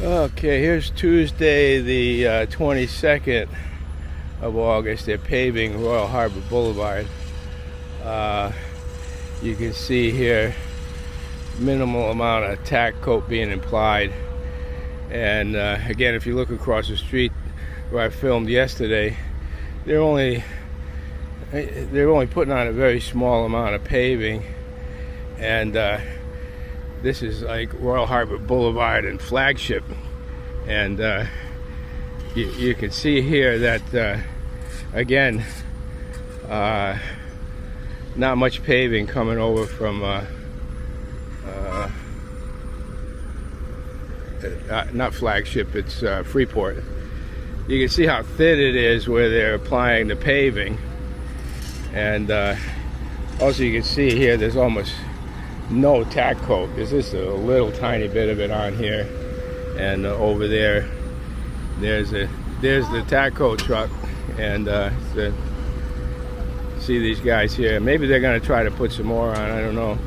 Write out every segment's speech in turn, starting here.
Okay, here's Tuesday, the 22nd of August. They're paving Royal Harbor Boulevard. You can see here minimal amount of tack coat being applied. And again, if you look across the street where I filmed yesterday, they're only putting on a very small amount of paving. And this is like Royal Harbor Boulevard and Flagship, and you can see here that again, not much paving coming over from not Flagship, it's Freeport. You can see how thin it is where they're applying the paving, and also you can see here there's almost no tack coat. There's just a little tiny bit of it on here, and over there there's the tack coat truck, and see these guys here. Maybe they're going to try to put some more on, I don't know,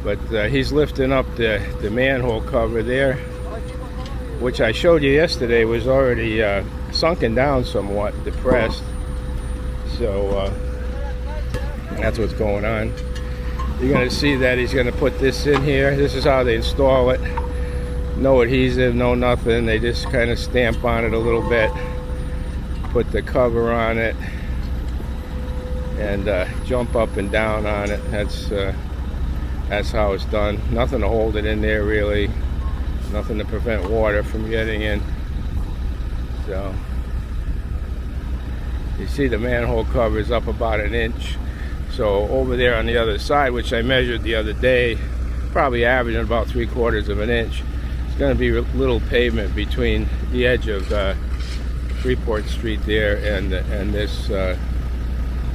but he's lifting up the manhole cover there, which I showed you yesterday was already sunken down somewhat, depressed. So that's what's going on. You're going to see that he's going to put this in here. This is how they install it. No adhesive, no nothing. They just kind of stamp on it a little bit, put the cover on it, and jump up and down on it. That's how it's done. Nothing to hold it in there really. Nothing to prevent water from getting in. So you see the manhole cover is up about 1 inch. So over there on the other side, which I measured the other day, probably averaging about 3/4 of an inch, it's going to be a little pavement between the edge of Freeport Street there and this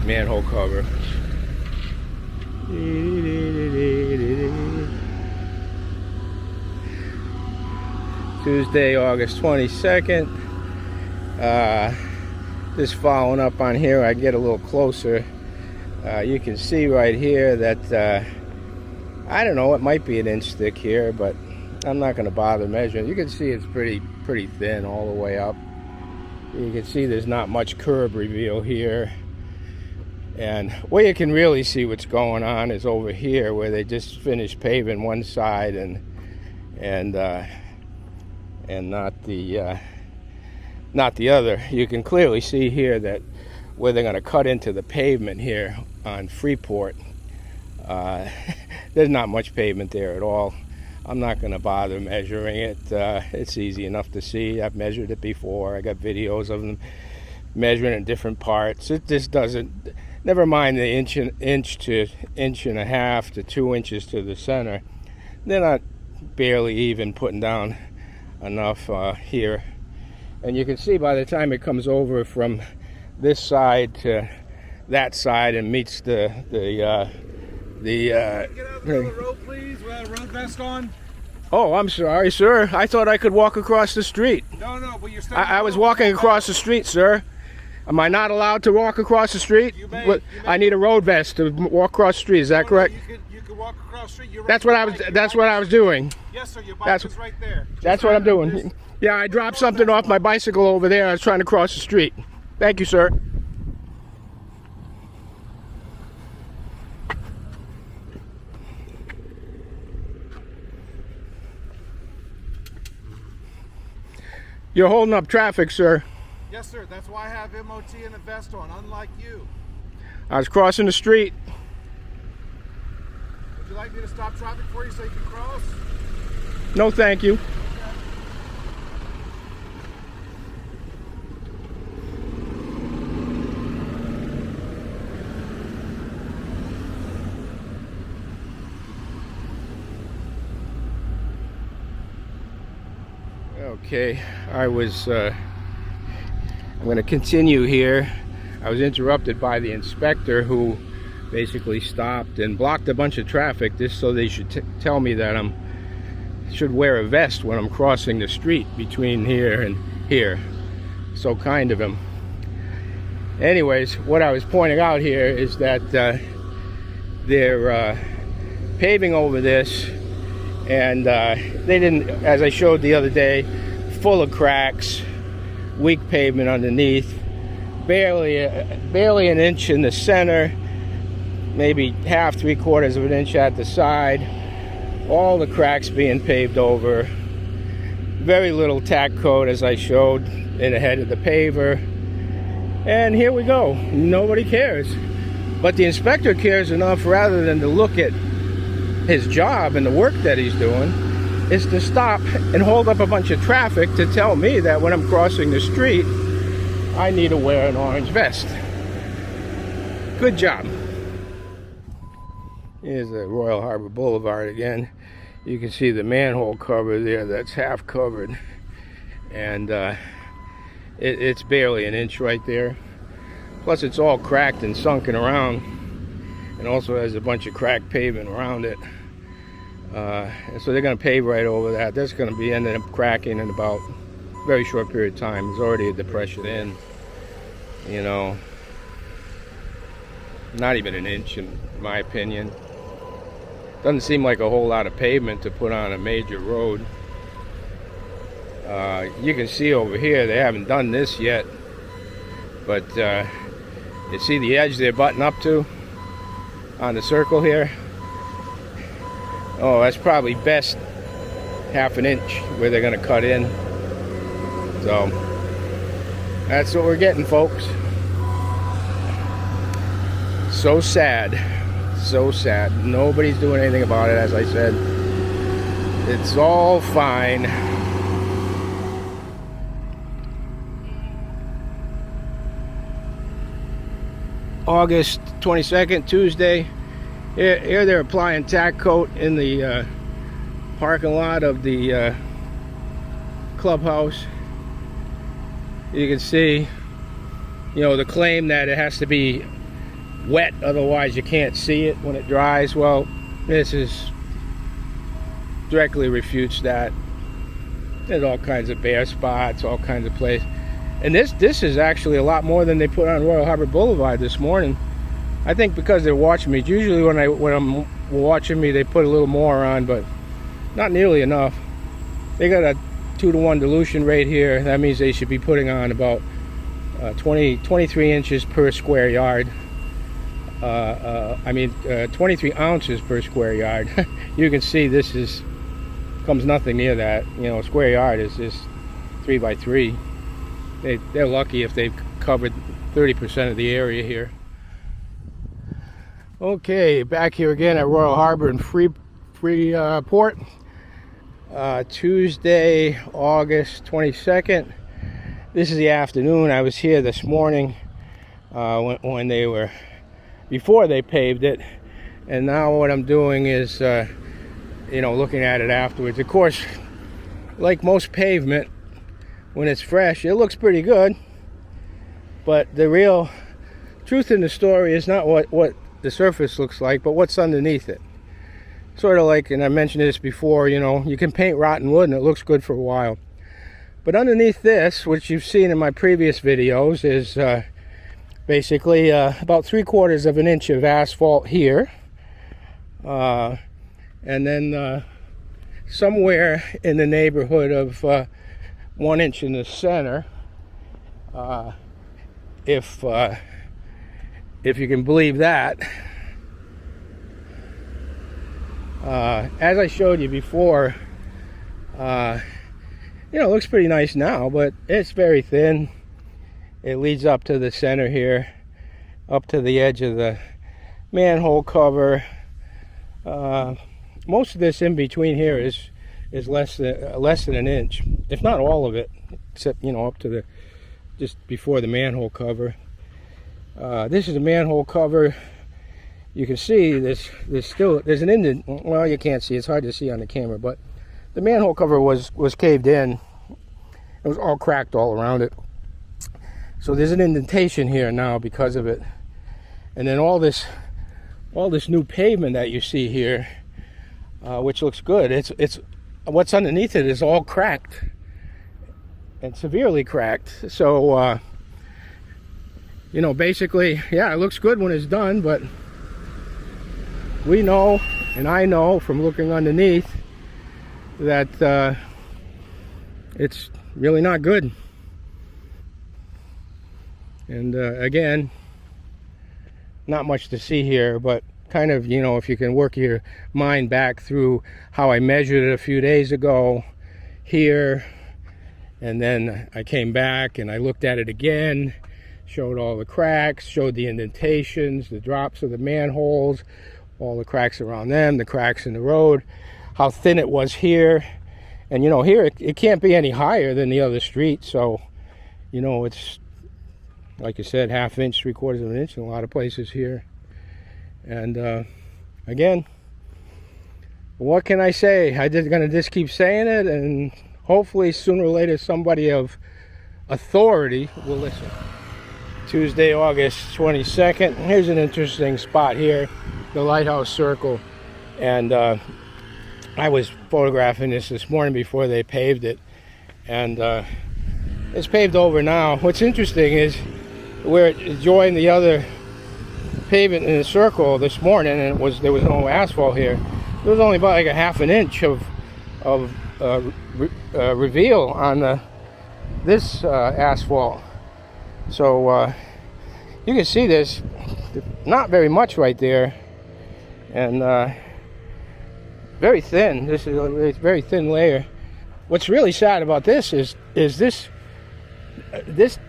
manhole cover. Tuesday, August 22nd. Just following up on here, I get a little closer. You can see right here that I don't know, it might be 1 inch thick here, but I'm not going to bother measuring. You can see it's pretty thin all the way up. You can see there's not much curb reveal here, and where you can really see what's going on is over here where they just finished paving one side and not the other. You can clearly see here that where they're going to cut into the pavement here on Freeport, there's not much pavement there at all. I'm not going to bother measuring it. It's easy enough to see. I've measured it before. I got videos of them measuring in different parts. It just doesn't, never mind the inch to inch and a half to 2 inches to the center. They're not barely even putting down enough here. And you can see by the time it comes over from this side to that side and meets the get out of the road, please, without a road vest on. Oh, I'm sorry, sir. I thought I could walk across the street. No, but you're still. I was walking across the street, sir. Am I not allowed to walk across the street? You may. I need a road vest to walk across the street. Is that correct? You can walk across the street. You're right. That's what I was doing. Yes, sir. Your bike is right there. That's what I'm doing. Yeah, I dropped something off my bicycle over there. I was trying to cross the street. Thank you, sir. You're holding up traffic, sir. Yes, sir. That's why I have MOT and a vest on, unlike you. I was crossing the street. Would you like me to stop traffic for you so you can cross? No, thank you. Okay, I'm going to continue here. I was interrupted by the inspector, who basically stopped and blocked a bunch of traffic just so they should tell me that I should wear a vest when I'm crossing the street between here and here. So kind of him. Anyways, what I was pointing out here is that they're paving over this, and they didn't, as I showed the other day, full of cracks, weak pavement underneath, barely an inch in the center, maybe half, 3/4 of an inch at the side, all the cracks being paved over, very little tack coat as I showed in the head of the paver, and here we go. Nobody cares, but the inspector cares enough, rather than to look at his job and the work that he's doing, is to stop and hold up a bunch of traffic to tell me that when I'm crossing the street I need to wear an orange vest. Good job. Here's the Royal Harbor Boulevard again. You can see the manhole cover there that's half covered, and it's barely an inch right there. Plus it's all cracked and sunken around, and also has a bunch of cracked pavement around it. And so they're going to pave right over that. That's going to be ended up cracking in about a very short period of time. There's already a depression in, you know, not even an inch in my opinion. Doesn't seem like a whole lot of pavement to put on a major road. You can see over here they haven't done this yet, but you see the edge they're butting up to on the circle here? Oh, that's probably best half an inch where they're going to cut in. So that's what we're getting, folks. So sad. So sad. Nobody's doing anything about it, as I said. It's all fine. August 22nd, Tuesday. Here they're applying tack coat in the parking lot of the clubhouse. You can see, you know, the claim that it has to be wet, otherwise you can't see it when it dries. Well, this is directly refutes that. There's all kinds of bare spots, all kinds of places. And this is actually a lot more than they put on Royal Harbor Boulevard this morning. I think because they're watching me. Usually when I'm watching me, they put a little more on, but not nearly enough. They got a 2-to-1 dilution rate here. That means they should be putting on about 23 inches per square yard. 23 ounces per square yard. You can see this comes nothing near that. You know, a square yard is just 3 by 3. They're lucky if they've covered 30% of the area here. Okay, back here again at Royal Harbor in Freeport. Tuesday, August 22nd. This is the afternoon. I was here this morning when they were, before they paved it, and now what I'm doing is looking at it afterwards. Of course, like most pavement, when it's fresh, it looks pretty good, but the real truth in the story is not what the surface looks like, but what's underneath it. Sort of like, and I mentioned this before, you know, you can paint rotten wood and it looks good for a while, but underneath this, which you've seen in my previous videos, is basically about 3/4 of an inch of asphalt here, and then somewhere in the neighborhood of 1 inch in the center, if you can believe that. As I showed you before, it looks pretty nice now, but it's very thin. It leads up to the center here, up to the edge of the manhole cover. Most of this in between here is less than an inch, if not all of it, except up to the just before the manhole cover. This is a manhole cover. You can see there's an indent. Well, you can't see, it's hard to see on the camera, but the manhole cover was caved in. It was all cracked all around it. So there's an indentation here now because of it. And then all this new pavement that you see here, which looks good, it's what's underneath it is all cracked and severely cracked. So basically, yeah, it looks good when it's done, but we know, and I know from looking underneath, that it's really not good. And again, not much to see here, but kind of, you know, if you can work your mind back through how I measured it a few days ago here, and then I came back and I looked at it again, showed all the cracks, showed the indentations, the drops of the manholes, all the cracks around them, the cracks in the road, how thin it was here. And, you know, here it can't be any higher than the other street, so, you know, it's, like I said, 1/2 inch, 3/4 of an inch in a lot of places here. And again, what can I say? I'm just gonna just keep saying it, and hopefully sooner or later somebody of authority will listen. Tuesday, August 22nd. Here's an interesting spot here, the Lighthouse Circle. And I was photographing this morning before they paved it. And it's paved over now. What's interesting is where it joined the other pavement in the circle this morning, and there was no asphalt here. There was only about like 1/2 inch of reveal on this asphalt. So you can see this, not very much right there, and very thin. This is a very thin layer. What's really sad about this is this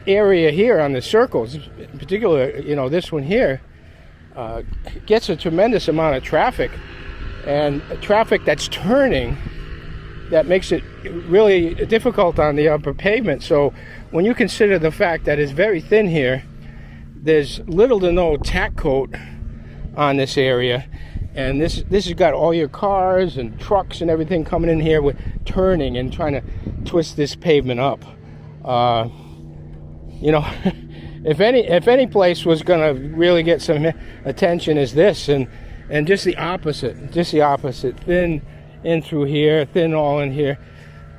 area here on the circles, in particular, you know, this one here, gets a tremendous amount of traffic, and traffic that's turning, that makes it really difficult on the upper pavement. So when you consider the fact that it's very thin here, there's little to no tack coat on this area, and this has got all your cars and trucks and everything coming in here with turning and trying to twist this pavement up. You know, if any place was gonna really get some attention is this, and just the opposite, thin in through here, thin all in here.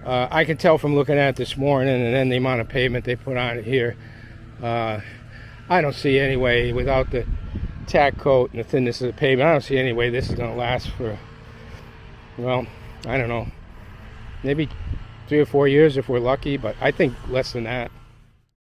I can tell from looking at it this morning, and then the amount of pavement they put on it here. I don't see any way, without the tack coat and the thinness of the pavement, I don't see any way this is gonna last for, well, I don't know, maybe 3 or 4 years if we're lucky, but I think less than that.